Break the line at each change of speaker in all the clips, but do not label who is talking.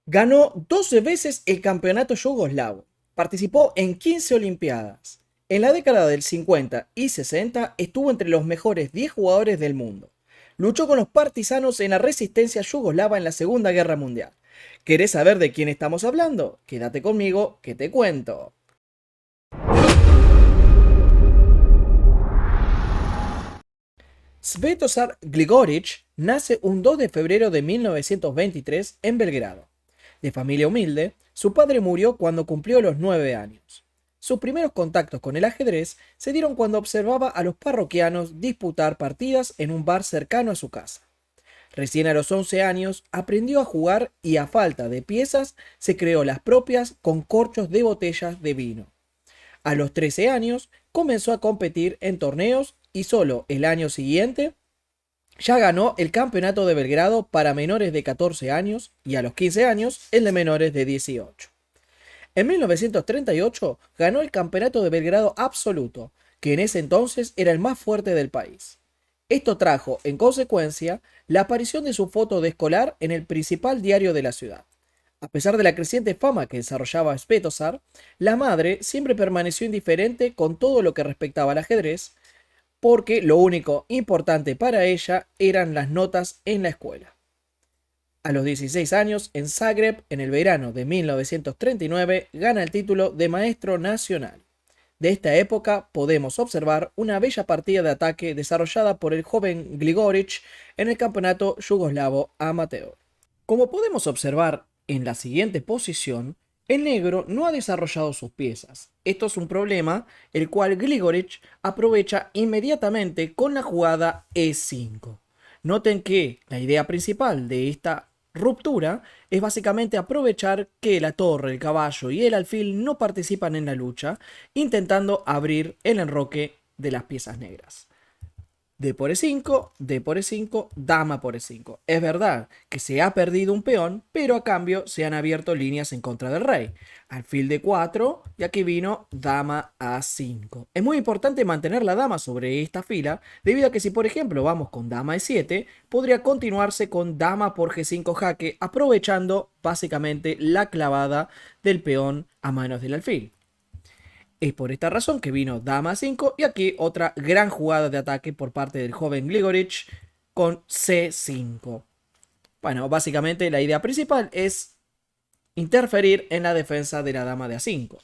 Ganó 12 veces el campeonato yugoslavo. Participó en 15 Olimpiadas. En la década del 50 y 60 estuvo entre los mejores 10 jugadores del mundo. Luchó con los partisanos en la resistencia yugoslava en la Segunda Guerra Mundial. ¿Querés saber de quién estamos hablando? Quédate conmigo que te cuento. Svetozar Gligoric nace un 2 de febrero de 1923 en Belgrado. De familia humilde, su padre murió cuando cumplió los 9 años. Sus primeros contactos con el ajedrez se dieron cuando observaba a los parroquianos disputar partidas en un bar cercano a su casa. Recién a los 11 años aprendió a jugar y a falta de piezas se creó las propias con corchos de botellas de vino. A los 13 años comenzó a competir en torneos y solo el año siguiente ya ganó el campeonato de Belgrado para menores de 14 años y a los 15 años el de menores de 18. En 1938 ganó el campeonato de Belgrado absoluto, que en ese entonces era el más fuerte del país. Esto trajo, en consecuencia, la aparición de su foto de escolar en el principal diario de la ciudad. A pesar de la creciente fama que desarrollaba Svetozar, la madre siempre permaneció indiferente con todo lo que respectaba al ajedrez, porque lo único importante para ella eran las notas en la escuela. A los 16 años, en Zagreb, en el verano de 1939, gana el título de maestro nacional. De esta época podemos observar una bella partida de ataque desarrollada por el joven Gligoric en el campeonato yugoslavo amateur. Como podemos observar en la siguiente posición, el negro no ha desarrollado sus piezas. Esto es un problema el cual Gligoric aprovecha inmediatamente con la jugada E5. Noten que la idea principal de esta ruptura es básicamente aprovechar que la torre, el caballo y el alfil no participan en la lucha, intentando abrir el enroque de las piezas negras. D por E5, D por E5, dama por E5. Es verdad que se ha perdido un peón, pero a cambio se han abierto líneas en contra del rey. Alfil D4 y aquí vino dama A5. Es muy importante mantener la dama sobre esta fila, debido a que si por ejemplo vamos con dama E7, podría continuarse con dama por G5 jaque, aprovechando básicamente la clavada del peón a manos del alfil. Es por esta razón que vino dama 5 y aquí otra gran jugada de ataque por parte del joven Gligoric con C5. Bueno, básicamente la idea principal es interferir en la defensa de la dama de A5.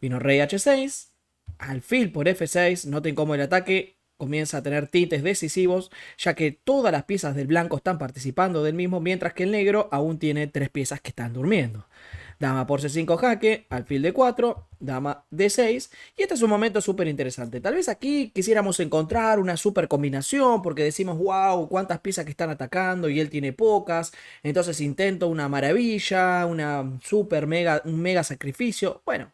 Vino rey H6, alfil por F6, noten cómo el ataque comienza a tener tintes decisivos, ya que todas las piezas del blanco están participando del mismo, mientras que el negro aún tiene 3 piezas que están durmiendo. Dama por C5 jaque, alfil D4, dama D6. Y este es un momento súper interesante. Tal vez aquí quisiéramos encontrar una super combinación porque decimos, wow, cuántas piezas que están atacando y él tiene pocas. Entonces intento una maravilla, una super mega, un mega sacrificio. Bueno,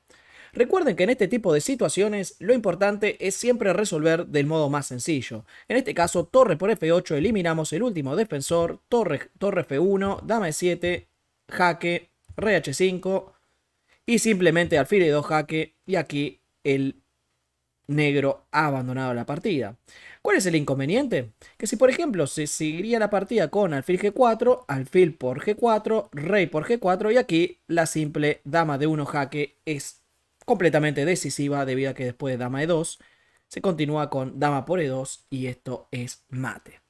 recuerden que en este tipo de situaciones lo importante es siempre resolver del modo más sencillo. En este caso, torre por F8, eliminamos el último defensor, torre F1, dama E7, jaque, rey H5 y simplemente alfil E2 jaque y aquí el negro ha abandonado la partida. ¿Cuál es el inconveniente? Que si por ejemplo se seguiría la partida con alfil G4, alfil por G4, rey por G4 y aquí la simple dama de 1 jaque es completamente decisiva debido a que después de dama E2 se continúa con dama por E2 y esto es mate.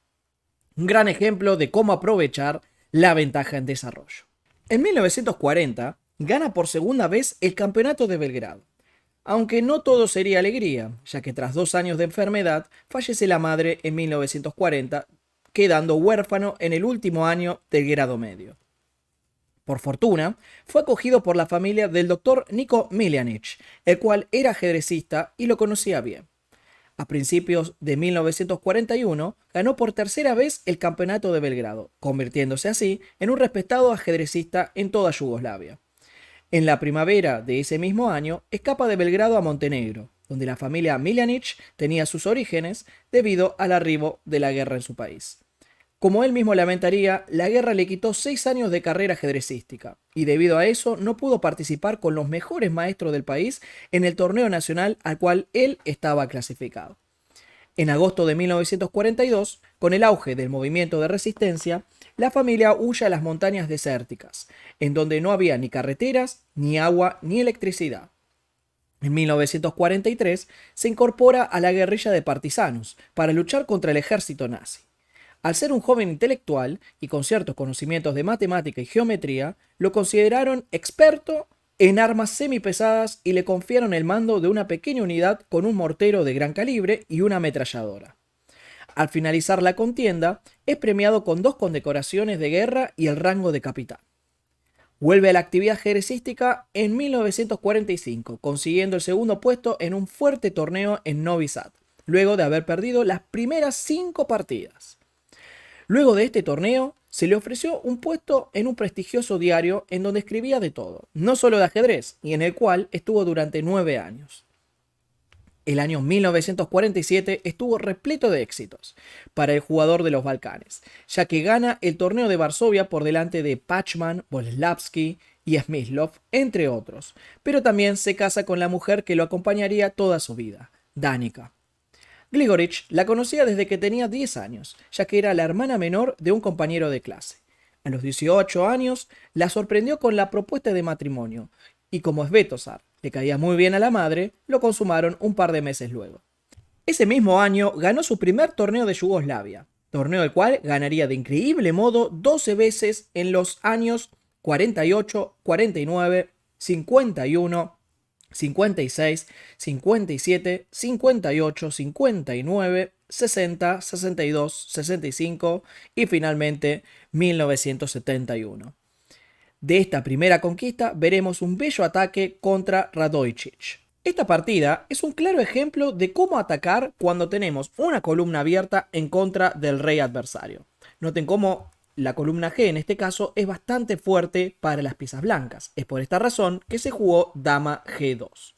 Un gran ejemplo de cómo aprovechar la ventaja en desarrollo. En 1940 gana por segunda vez el campeonato de Belgrado, aunque no todo sería alegría, ya que tras 2 años de enfermedad fallece la madre en 1940, quedando huérfano en el último año del grado medio. Por fortuna, fue acogido por la familia del doctor Niko Miljanić, el cual era ajedrecista y lo conocía bien. A principios de 1941 ganó por tercera vez el campeonato de Belgrado, convirtiéndose así en un respetado ajedrecista en toda Yugoslavia. En la primavera de ese mismo año escapa de Belgrado a Montenegro, donde la familia Miljanić tenía sus orígenes debido al arribo de la guerra en su país. Como él mismo lamentaría, la guerra le quitó 6 años de carrera ajedrecística, y debido a eso no pudo participar con los mejores maestros del país en el torneo nacional al cual él estaba clasificado. En agosto de 1942, con el auge del movimiento de resistencia, la familia huye a las montañas desérticas, en donde no había ni carreteras, ni agua, ni electricidad. En 1943 se incorpora a la guerrilla de partisanos para luchar contra el ejército nazi. Al ser un joven intelectual y con ciertos conocimientos de matemática y geometría, lo consideraron experto en armas semipesadas y le confiaron el mando de una pequeña unidad con un mortero de gran calibre y una ametralladora. Al finalizar la contienda, es premiado con 2 condecoraciones de guerra y el rango de capitán. Vuelve a la actividad ajedrecística en 1945, consiguiendo el segundo puesto en un fuerte torneo en Novi Sad, luego de haber perdido las primeras 5 partidas. Luego de este torneo, se le ofreció un puesto en un prestigioso diario en donde escribía de todo, no solo de ajedrez, y en el cual estuvo durante 9 años. El año 1947 estuvo repleto de éxitos para el jugador de los Balcanes, ya que gana el torneo de Varsovia por delante de Pachman, Boleslavsky y Smyslov, entre otros, pero también se casa con la mujer que lo acompañaría toda su vida, Danica. Gligoric la conocía desde que tenía 10 años, ya que era la hermana menor de un compañero de clase. A los 18 años la sorprendió con la propuesta de matrimonio, y como Svetozar le caía muy bien a la madre, lo consumaron un par de meses luego. Ese mismo año ganó su primer torneo de Yugoslavia, torneo el cual ganaría de increíble modo 12 veces en los años 48, 49, 51, 56, 57, 58, 59, 60, 62, 65 y finalmente 1971. De esta primera conquista veremos un bello ataque contra Radojicic. Esta partida es un claro ejemplo de cómo atacar cuando tenemos una columna abierta en contra del rey adversario. Noten cómo la columna G en este caso es bastante fuerte para las piezas blancas. Es por esta razón que se jugó dama G2.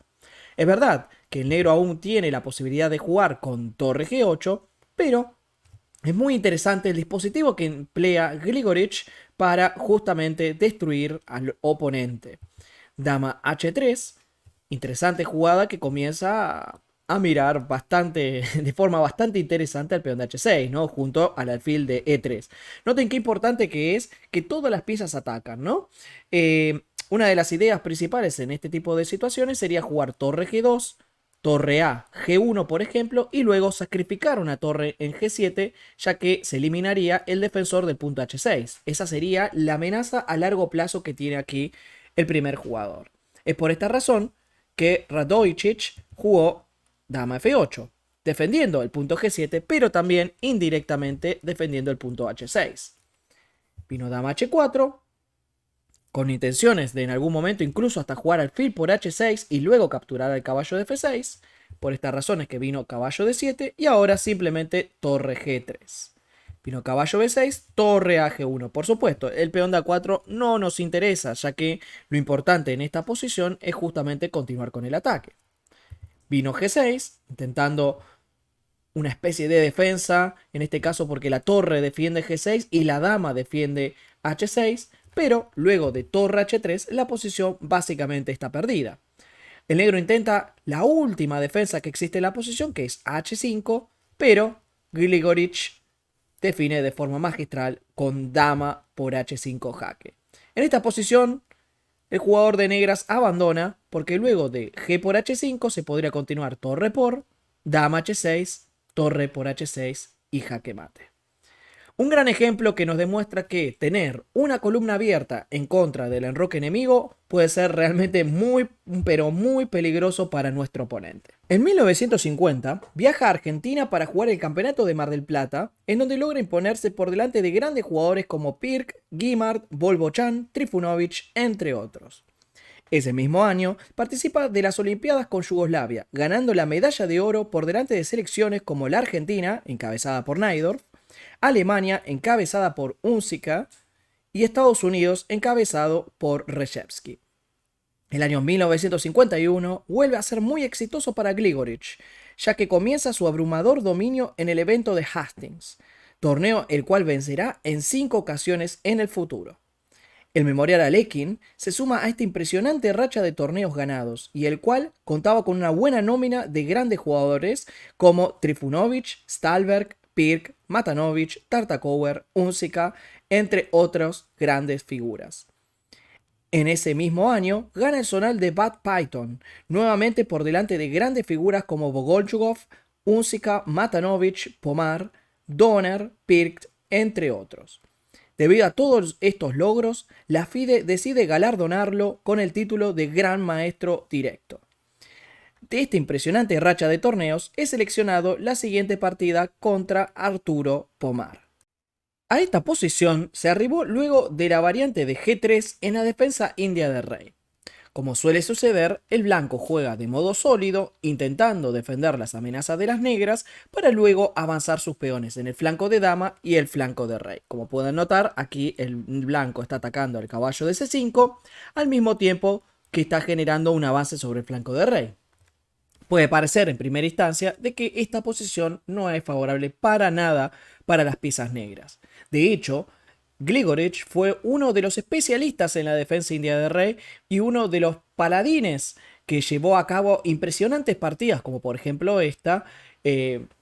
Es verdad que el negro aún tiene la posibilidad de jugar con torre G8, pero es muy interesante el dispositivo que emplea Gligoric para justamente destruir al oponente. Dama H3, interesante jugada que comienza a mirar de forma bastante interesante al peón de H6, ¿no? Junto al alfil de E3. Noten qué importante que es que todas las piezas atacan, ¿no? Una de las ideas principales en este tipo de situaciones sería jugar torre G2, torre A, G1 por ejemplo, y luego sacrificar una torre en G7, ya que se eliminaría el defensor del punto H6. Esa sería la amenaza a largo plazo que tiene aquí el primer jugador. Es por esta razón que Radojicic jugó dama F8, defendiendo el punto G7, pero también indirectamente defendiendo el punto H6. Vino dama H4, con intenciones de en algún momento incluso hasta jugar alfil por H6 y luego capturar al caballo de F6. Por estas razones que vino caballo D7 y ahora simplemente torre G3. Vino caballo B6, torre a G1. Por supuesto, el peón de A4 no nos interesa, ya que lo importante en esta posición es justamente continuar con el ataque. Vino G6, intentando una especie de defensa, en este caso porque la torre defiende G6 y la dama defiende H6, pero luego de torre H3 la posición básicamente está perdida. El negro intenta la última defensa que existe en la posición, que es H5, pero Gligoric define de forma magistral con dama por H5 jaque. En esta posición, el jugador de negras abandona porque luego de G por H5 se podría continuar torre por, dama H6, torre por H6 y jaque mate. Un gran ejemplo que nos demuestra que tener una columna abierta en contra del enroque enemigo puede ser realmente muy, pero muy peligroso para nuestro oponente. En 1950 viaja a Argentina para jugar el campeonato de Mar del Plata, en donde logra imponerse por delante de grandes jugadores como Pirc, Guimard, Bolbochan, Trifunovic, entre otros. Ese mismo año participa de las Olimpiadas con Yugoslavia, ganando la medalla de oro por delante de selecciones como la Argentina, encabezada por Najdorf, Alemania, encabezada por Unzica, y Estados Unidos, encabezado por Reshevsky. El año 1951 vuelve a ser muy exitoso para Gligoric, ya que comienza su abrumador dominio en el evento de Hastings, torneo el cual vencerá en 5 ocasiones en el futuro. El Memorial Alekhine se suma a esta impresionante racha de torneos ganados, y el cual contaba con una buena nómina de grandes jugadores como Trifunovic, Stalberg, Pirc, Matanovic, Tartakower, Unzica, entre otras grandes figuras. En ese mismo año gana el zonal de Bad Python, nuevamente por delante de grandes figuras como Bogoljubov, Unsika, Matanovich, Pomar, Donner, Pirkt, entre otros. Debido a todos estos logros, la FIDE decide galardonarlo con el título de Gran Maestro Directo. De esta impresionante racha de torneos es seleccionado la siguiente partida contra Arturo Pomar. A esta posición se arribó luego de la variante de G3 en la defensa india de rey. Como suele suceder, el blanco juega de modo sólido, intentando defender las amenazas de las negras para luego avanzar sus peones en el flanco de dama y el flanco de rey. Como pueden notar, aquí el blanco está atacando al caballo de C5 al mismo tiempo que está generando un avance sobre el flanco de rey. Puede parecer en primera instancia de que esta posición no es favorable para nada para las piezas negras. De hecho, Grigorich fue uno de los especialistas en la defensa india de rey y uno de los paladines que llevó a cabo impresionantes partidas, como por ejemplo esta,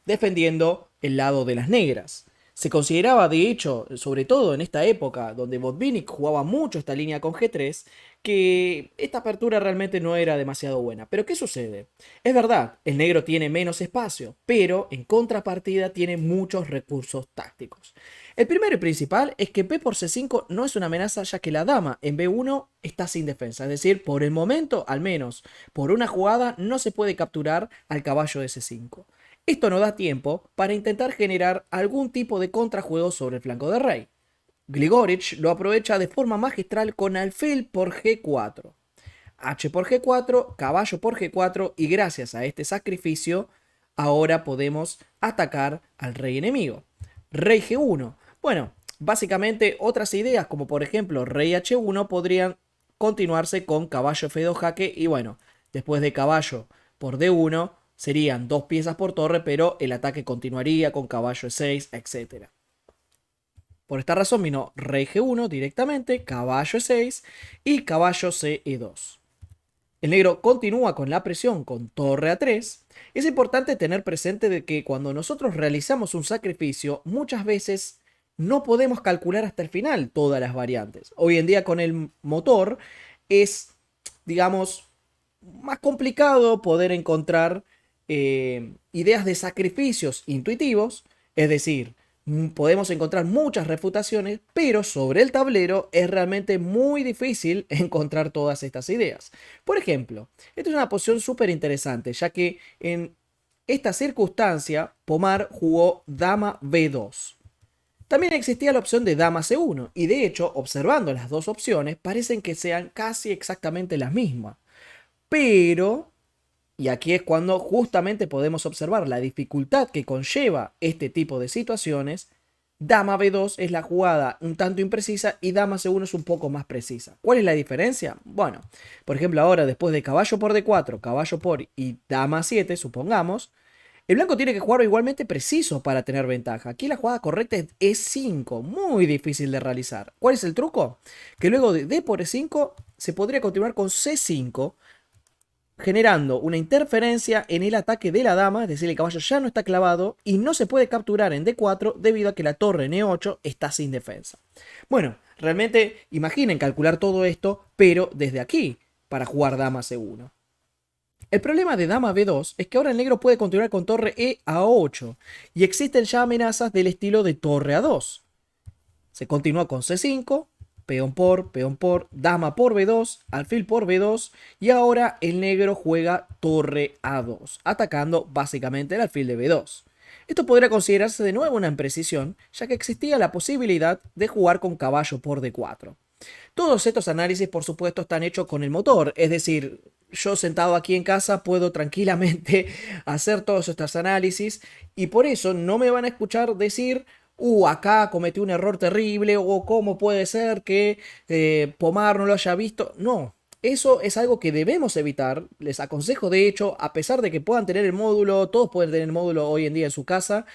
defendiendo el lado de las negras. Se consideraba, de hecho, sobre todo en esta época donde Botvinnik jugaba mucho esta línea con G3, que esta apertura realmente no era demasiado buena. Pero ¿qué sucede? Es verdad, el negro tiene menos espacio, pero en contrapartida tiene muchos recursos tácticos. El primero y principal es que P por C5 no es una amenaza, ya que la dama en B1 está sin defensa. Es decir, por el momento, al menos por una jugada, no se puede capturar al caballo de C5. Esto no da tiempo para intentar generar algún tipo de contrajuego sobre el flanco de rey. Grigorich lo aprovecha de forma magistral con alfil por G4, H por G4, caballo por G4 y gracias a este sacrificio ahora podemos atacar al rey enemigo. Rey G1. Bueno, básicamente otras ideas como por ejemplo rey H1 podrían continuarse con caballo F2 jaque y bueno, después de caballo por D1 serían 2 piezas por torre, pero el ataque continuaría con caballo E6, etc. Por esta razón vino rey G1 directamente, caballo E6 y caballo CE2. El negro continúa con la presión con torre A3. Es importante tener presente de que cuando nosotros realizamos un sacrificio, muchas veces no podemos calcular hasta el final todas las variantes. Hoy en día con el motor es, digamos, más complicado poder encontrar ideas de sacrificios intuitivos, es decir, podemos encontrar muchas refutaciones, pero sobre el tablero es realmente muy difícil encontrar todas estas ideas. Por ejemplo, esta es una posición súper interesante, ya que en esta circunstancia Pomar jugó dama B2. También existía la opción de dama C1, y de hecho, observando las dos opciones, parecen que sean casi exactamente las mismas. Pero, y aquí es cuando justamente podemos observar la dificultad que conlleva este tipo de situaciones, dama B2 es la jugada un tanto imprecisa y dama C1 es un poco más precisa. ¿Cuál es la diferencia? Bueno, por ejemplo ahora después de caballo por D4, caballo por y dama 7, supongamos, el blanco tiene que jugar igualmente preciso para tener ventaja. Aquí la jugada correcta es E5, muy difícil de realizar. ¿Cuál es el truco? Que luego de D por E5 se podría continuar con C5, generando una interferencia en el ataque de la dama, es decir, el caballo ya no está clavado y no se puede capturar en D4 debido a que la torre en E8 está sin defensa. Bueno, realmente imaginen calcular todo esto, pero desde aquí, para jugar dama C1. El problema de dama B2 es que ahora el negro puede continuar con torre E a 8 y existen ya amenazas del estilo de torre A2. Se continúa con C5, peón por, dama por B2, alfil por B2 y ahora el negro juega torre A2, atacando básicamente el alfil de B2. Esto podría considerarse de nuevo una imprecisión, ya que existía la posibilidad de jugar con caballo por D4. Todos estos análisis, por supuesto, están hechos con el motor, es decir, yo sentado aquí en casa puedo tranquilamente hacer todos estos análisis y por eso no me van a escuchar decir acá cometí un error terrible o cómo puede ser que Pomar no lo haya visto. No, eso es algo que debemos evitar. Les aconsejo, de hecho, a pesar de que puedan tener el módulo, todos pueden tener el módulo hoy en día en su casa,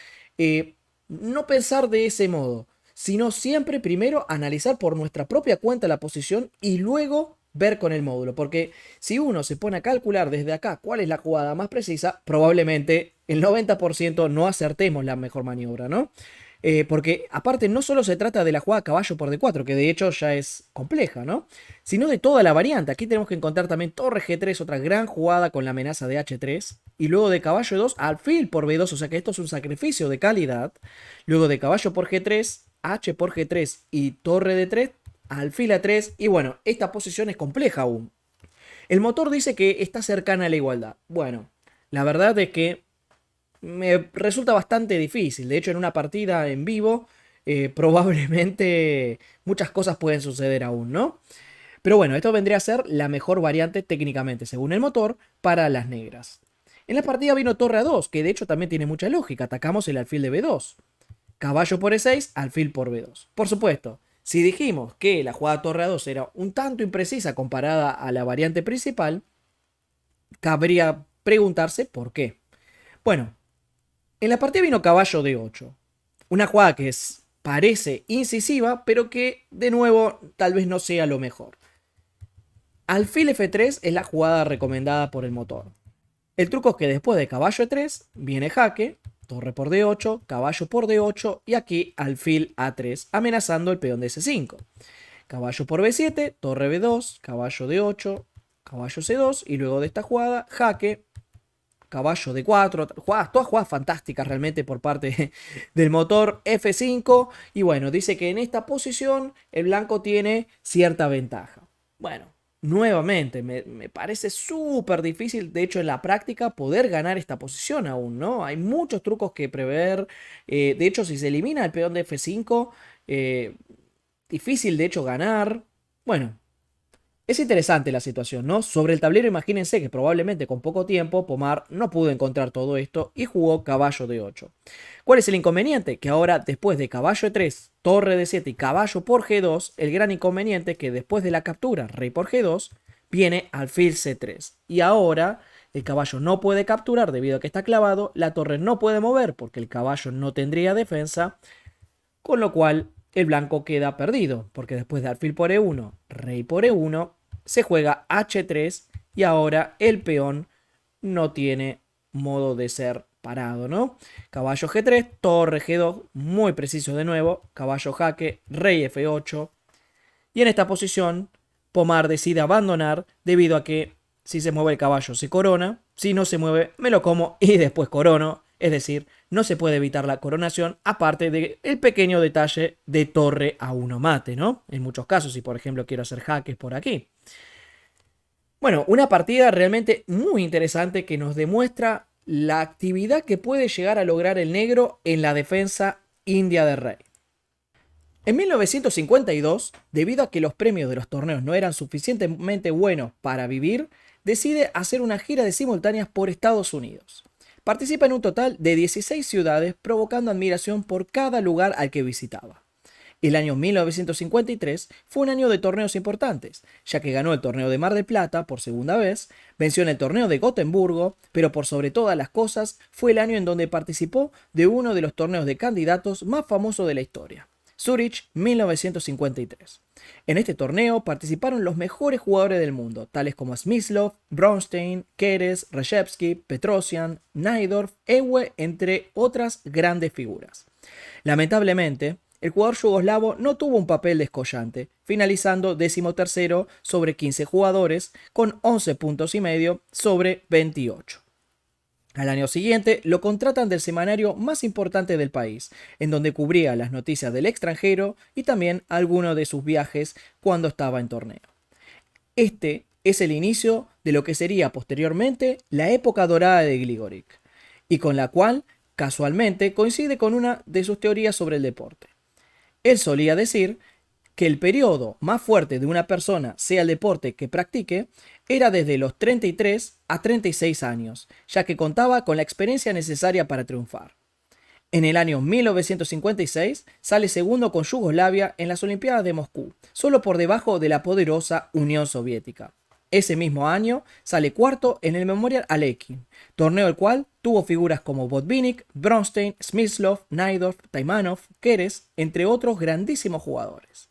no pensar de ese modo, sino siempre primero analizar por nuestra propia cuenta la posición y luego ver con el módulo, porque si uno se pone a calcular desde acá cuál es la jugada más precisa, probablemente el 90% no acertemos la mejor maniobra, ¿no? Porque aparte no solo se trata de la jugada caballo por D4, que de hecho ya es compleja, ¿no? Sino de toda la variante. Aquí tenemos que encontrar también torre G3, otra gran jugada con la amenaza de H3. Y luego de caballo E2, alfil por B2, o sea que esto es un sacrificio de calidad. Luego de caballo por G3, H por G3 y torre D3, alfil A3. Y bueno, esta posición es compleja aún. El motor dice que está cercana a la igualdad. Bueno, la verdad es que me resulta bastante difícil. De hecho, en una partida en vivo, probablemente muchas cosas pueden suceder aún, ¿no? Pero bueno, esto vendría a ser la mejor variante técnicamente, según el motor, para las negras. En la partida vino torre A2, que de hecho también tiene mucha lógica. Atacamos el alfil de B2. Caballo por E6, alfil por B2. Por supuesto, si dijimos que la jugada torre A2 era un tanto imprecisa comparada a la variante principal, cabría preguntarse por qué. Bueno, en la partida vino caballo D8. Una jugada que parece incisiva, pero que de nuevo tal vez no sea lo mejor. Alfil F3 es la jugada recomendada por el motor. El truco es que después de caballo E3 viene jaque, torre por D8, caballo por D8 y aquí alfil A3 amenazando el peón de C5. Caballo por B7, torre B2, caballo D8, caballo C2 y luego de esta jugada jaque, caballo D4, todas jugadas fantásticas realmente por parte del motor F5 y bueno, dice que en esta posición el blanco tiene cierta ventaja. Bueno, nuevamente me parece súper difícil, de hecho en la práctica, poder ganar esta posición aún, ¿no? Hay muchos trucos que prever, de hecho si se elimina el peón de F5, difícil de hecho ganar. Bueno, es interesante la situación, ¿no? Sobre el tablero imagínense que probablemente con poco tiempo Pomar no pudo encontrar todo esto y jugó caballo D8. ¿Cuál es el inconveniente? Que ahora después de caballo E3, torre D7 y caballo por G2, el gran inconveniente es que después de la captura rey por G2, viene alfil C3. Y ahora el caballo no puede capturar debido a que está clavado, la torre no puede mover porque el caballo no tendría defensa, con lo cual el blanco queda perdido, porque después de alfil por E1, rey por E1, se juega H3 y ahora el peón no tiene modo de ser parado, ¿no? Caballo G3, torre G2, muy preciso de nuevo, caballo jaque, rey F8. Y en esta posición, Pomar decide abandonar debido a que si se mueve el caballo se corona, si no se mueve me lo como y después corono. Es decir, no se puede evitar la coronación, aparte del pequeño detalle de torre a uno mate, ¿no? En muchos casos, si por ejemplo quiero hacer jaques por aquí. Bueno, una partida realmente muy interesante que nos demuestra la actividad que puede llegar a lograr el negro en la defensa india de rey. En 1952, debido a que los premios de los torneos no eran suficientemente buenos para vivir, decide hacer una gira de simultáneas por Estados Unidos. Participa en un total de 16 ciudades, provocando admiración por cada lugar al que visitaba. El año 1953 fue un año de torneos importantes, ya que ganó el torneo de Mar del Plata por segunda vez, venció en el torneo de Gotemburgo, pero por sobre todas las cosas fue el año en donde participó de uno de los torneos de candidatos más famosos de la historia, Zurich 1953. En este torneo participaron los mejores jugadores del mundo, tales como Smyslov, Bronstein, Keres, Reshevsky, Petrosian, Najdorf, Ewe, entre otras grandes figuras. Lamentablemente, el jugador yugoslavo no tuvo un papel descollante, finalizando 13º sobre 15 jugadores con 11 puntos y medio sobre 28. Al año siguiente lo contratan del semanario más importante del país, en donde cubría las noticias del extranjero y también algunos de sus viajes cuando estaba en torneo. Este es el inicio de lo que sería posteriormente la época dorada de Gligoric, y con la cual casualmente coincide con una de sus teorías sobre el deporte. Él solía decir que el periodo más fuerte de una persona, sea el deporte que practique, era desde los 33 a 36 años, ya que contaba con la experiencia necesaria para triunfar. En el año 1956 sale segundo con Yugoslavia en las Olimpiadas de Moscú, solo por debajo de la poderosa Unión Soviética. Ese mismo año sale cuarto en el Memorial Alekhine, torneo el cual tuvo figuras como Botvinnik, Bronstein, Smyslov, Najdorf, Taimanov, Keres, entre otros grandísimos jugadores.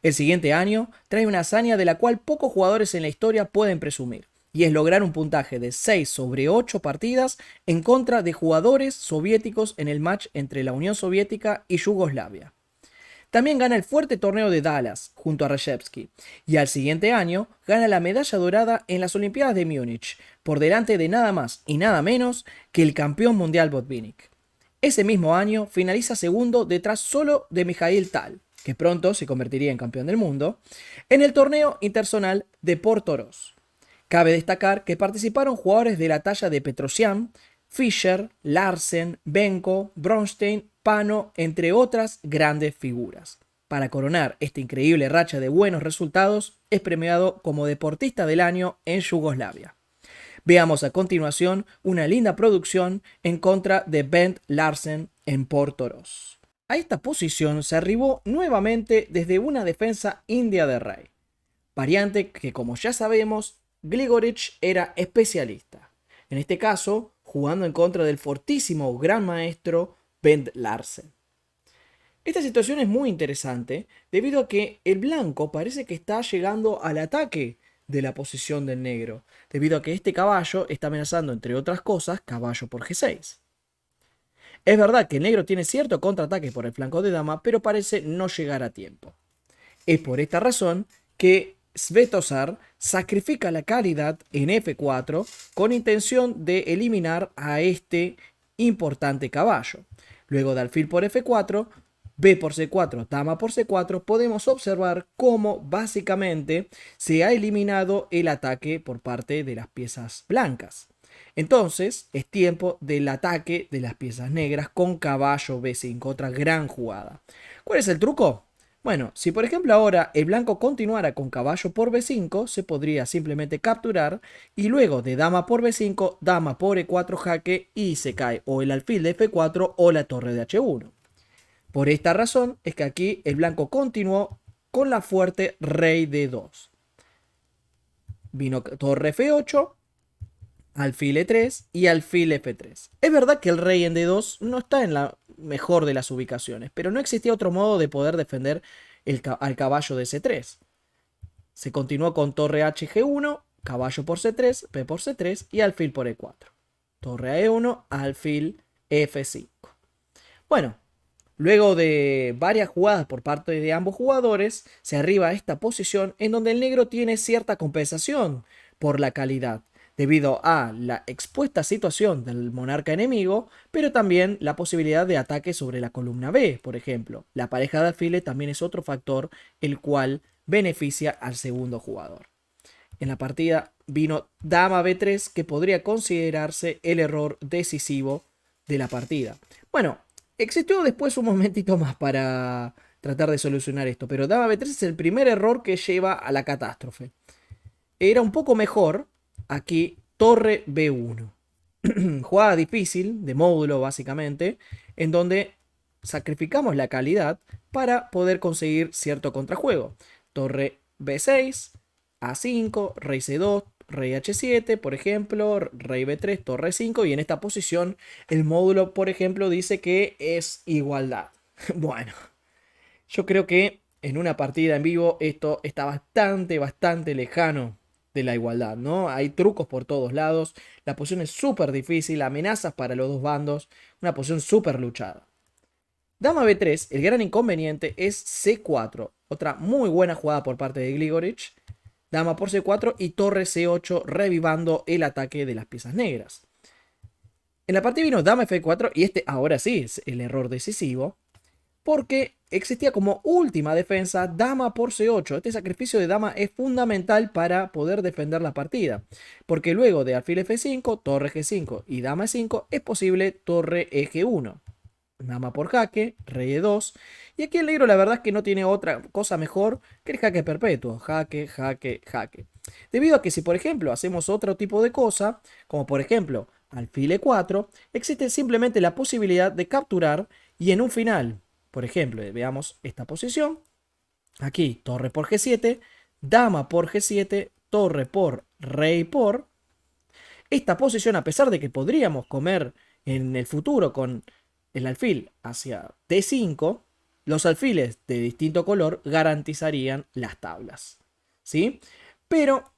El siguiente año trae una hazaña de la cual pocos jugadores en la historia pueden presumir. y es lograr un puntaje de 6 sobre 8 partidas en contra de jugadores soviéticos en el match entre la Unión Soviética y Yugoslavia. También gana el fuerte torneo de Dallas junto a Reshevsky y al siguiente año gana la medalla dorada en las Olimpiadas de Múnich por delante de nada más y nada menos que el campeón mundial Botvinnik. Ese mismo año finaliza segundo detrás solo de Mikhail Tal, que pronto se convertiría en campeón del mundo, en el torneo interzonal de Portoroz. Cabe destacar que participaron jugadores de la talla de Petrosian, Fischer, Larsen, Benko, Bronstein, Pano, entre otras grandes figuras. Para coronar esta increíble racha de buenos resultados, es premiado como Deportista del Año en Yugoslavia. Veamos a continuación una linda producción en contra de Bent Larsen en Portoroz. A esta posición se arribó nuevamente desde una defensa india de rey, variante que, como ya sabemos, Gligoric era especialista. En este caso, jugando en contra del fortísimo gran maestro Bent Larsen. Esta situación es muy interesante debido a que el blanco parece que está llegando al ataque de la posición del negro, debido a que este caballo está amenazando, entre otras cosas, caballo por G6. Es verdad que el negro tiene cierto contraataque por el flanco de dama, pero parece no llegar a tiempo. Es por esta razón que Svetozar sacrifica la calidad en F4 con intención de eliminar a este importante caballo. Luego de alfil por F4, B por C4, dama por C4, podemos observar cómo básicamente se ha eliminado el ataque por parte de las piezas blancas. Entonces es tiempo del ataque de las piezas negras con caballo B5, otra gran jugada. ¿Cuál es el truco? Bueno, si por ejemplo ahora el blanco continuara con caballo por B5, se podría simplemente capturar y luego de dama por B5, dama por E4 jaque y se cae o el alfil de F4 o la torre de H1. Por esta razón es que aquí el blanco continuó con la fuerte rey D2. Vino torre F8, alfil E3 y alfil F3. Es verdad que el rey en D2 no está en la mejor de las ubicaciones, pero no existía otro modo de poder defender al caballo de C3. Se continuó con torre HG1, caballo por C3, P por C3 y alfil por E4. Torre E1, alfil F5. Bueno, luego de varias jugadas por parte de ambos jugadores, se arriba a esta posición en donde el negro tiene cierta compensación por la calidad, debido a la expuesta situación del monarca enemigo, pero también la posibilidad de ataque sobre la columna B, por ejemplo. La pareja de alfiles también es otro factor el cual beneficia al segundo jugador. En la partida vino dama B3, que podría considerarse el error decisivo de la partida. Bueno, existió después un momentito más para tratar de solucionar esto, pero dama B3 es el primer error que lleva a la catástrofe. Era un poco mejor aquí torre B1. Jugada difícil, de módulo básicamente, en donde sacrificamos la calidad para poder conseguir cierto contrajuego. Torre B6, A5, rey C2, rey H7, por ejemplo, rey B3, torre 5, y en esta posición el módulo, por ejemplo, dice que es igualdad. Bueno, yo creo que en una partida en vivo esto está bastante lejano de la igualdad, ¿no? Hay trucos por todos lados, la posición es súper difícil, amenazas para los dos bandos, una posición súper luchada. Dama B3, el gran inconveniente es C4, otra muy buena jugada por parte de Gligoric. Dama por C4 y torre C8 revivando el ataque de las piezas negras. En la partida vino dama F4 y este ahora sí es el error decisivo, porque existía como última defensa dama por C8. Este sacrificio de dama es fundamental para poder defender la partida, porque luego de alfil F5, torre G5 y dama E5 es posible torre G1. Dama por jaque, rey E2. Y aquí el negro la verdad es que no tiene otra cosa mejor que el jaque perpetuo. Jaque, jaque, jaque. Debido a que si por ejemplo hacemos otro tipo de cosa, como por ejemplo alfil E4, existe simplemente la posibilidad de capturar y en un final, por ejemplo, veamos esta posición. Aquí torre por G7, dama por G7, torre por rey por. Esta posición, a pesar de que podríamos comer en el futuro con el alfil hacia D5, los alfiles de distinto color garantizarían las tablas, ¿sí? Pero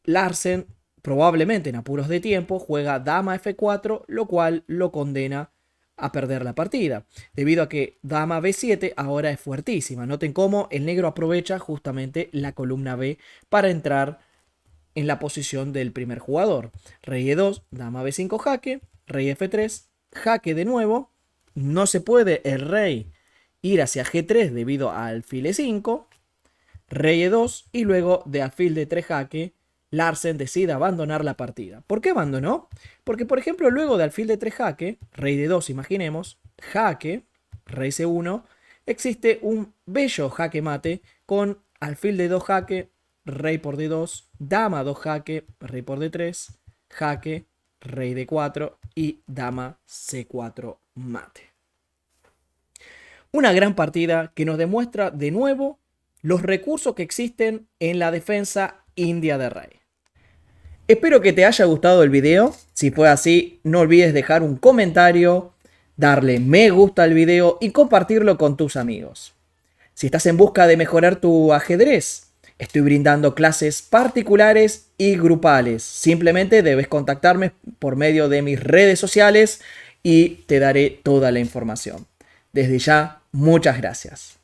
Larsen, probablemente en apuros de tiempo, juega dama F4, lo cual lo condena a perder la partida, debido a que dama B7 ahora es fuertísima. Noten cómo el negro aprovecha justamente la columna B para entrar en la posición del primer jugador. Rey E2, dama B5 jaque, rey F3, jaque de nuevo. No se puede el rey ir hacia G3 debido a alfil E5, rey E2 y luego de alfil D3 jaque, Larsen decide abandonar la partida. ¿Por qué abandonó? Porque, por ejemplo, luego de alfil D3 jaque, rey D2, imaginemos, jaque, rey C1, existe un bello jaque mate con alfil D2 jaque, rey por D2, dama 2 jaque, rey por D3, jaque, rey D4 y dama C4 mate. Una gran partida que nos demuestra de nuevo los recursos que existen en la defensa india de rey. Espero que te haya gustado el video. Si fue así, no olvides dejar un comentario, darle me gusta al video y compartirlo con tus amigos. Si estás en busca de mejorar tu ajedrez, estoy brindando clases particulares y grupales. Simplemente debes contactarme por medio de mis redes sociales y te daré toda la información. Desde ya, muchas gracias.